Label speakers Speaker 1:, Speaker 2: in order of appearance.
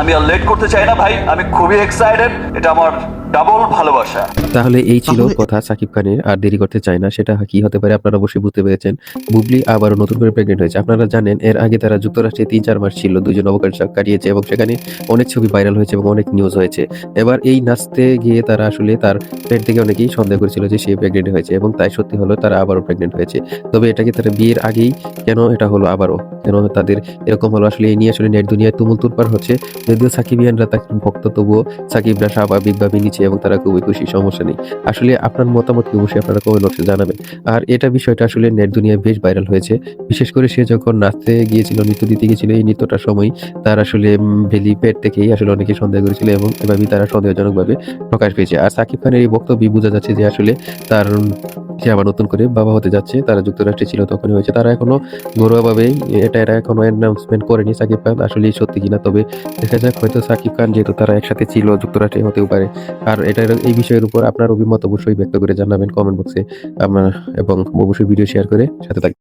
Speaker 1: আমি আর লেট করতে চাই না ভাই, আমি খুবই এক্সাইটেড, এটা আমার ডাবল ভালোবাসা।
Speaker 2: তাহলে এই ছিল কথা সাকিব খানের, আর দেরি করতে চায় না। সেটা কি হতে পারে আপনারা অবশ্যই বুঝতে পেরেছেন। বুবলি আবারও নতুন করে প্রেগনেন্ট হয়েছে। আপনারা জানেন এর আগে তারা যুক্তরাষ্ট্রে ৩-৪ মাস ছিল, দুজন অবকাশ কাটিয়েছে এবং সেখানে অনেক ছবি ভাইরাল হয়েছে এবং অনেক নিউজ হয়েছে। এবার এই নাচতে গিয়ে তারা আসলে তার পেট থেকে অনেকেই সন্দেহ করেছিল যে সে প্রেগনেন্ট হয়েছে এবং তাই সত্যি হলো, তারা আবারও প্রেগনেন্ট হয়েছে। তবে এটাকে তারা বিয়ের আগেই কেন এটা হলো আবারও? কেন তাদের এরকম হলো? আসলে এই নিয়ে আসলে নেট দুনিয়ায় তুমুল তোলপাড় হচ্ছে। যদিও সাকিবিয়ানরা তার ভক্ত, তবুও সাকিবরা স্বাভাবিকভাবে নিচ্ছে এবং তারা খুবই খুশি, সমস্যা নেই। আসলে আপনার মতামত কি অবশ্যই আপনারা কমেন্ট বক্সে জানাবেন। আর এটা বিষয়টা আসলে নেট দুনিয়ায় বেশ ভাইরাল হয়েছে। বিশেষ করে সে যখন নাচতে গিয়েছিল, নৃত্য দিতে গিয়েছিল, এই নৃত্যটার সময় তার আসলে বেলি পেট থেকেই আসলে অনেকে সন্দেহ করেছিল এবং এভাবেই তারা সন্দেহজনকভাবে প্রকাশ পেয়েছে। আর সাকিব খানের এই বক্তব্যে বোঝা যাচ্ছে যে আসলে তার সে আবার নতুন করে বাবা হতে যাচ্ছে। তারা যুক্তরাষ্ট্রে ছিল তখনই হয়েছে। তারা এখনো ঘরোয়াভাবেই এটা এখনো অ্যানাউন্সমেন্ট করেনি সাকিব খান আসলেই সত্যি কিনা। তবে দেখা যাক, হয়তো সাকিব খান যেহেতু তারা একসাথে ছিল যুক্তরাষ্ট্রে, হতেও পারে। আর এটার এই বিষয়ের উপর আপনার অভিমত অবশ্যই ব্যক্ত করে জানাবেন কমেন্ট বক্সে। এবং অবশ্যই ভিডিও শেয়ার করে সাথে থাকবেন।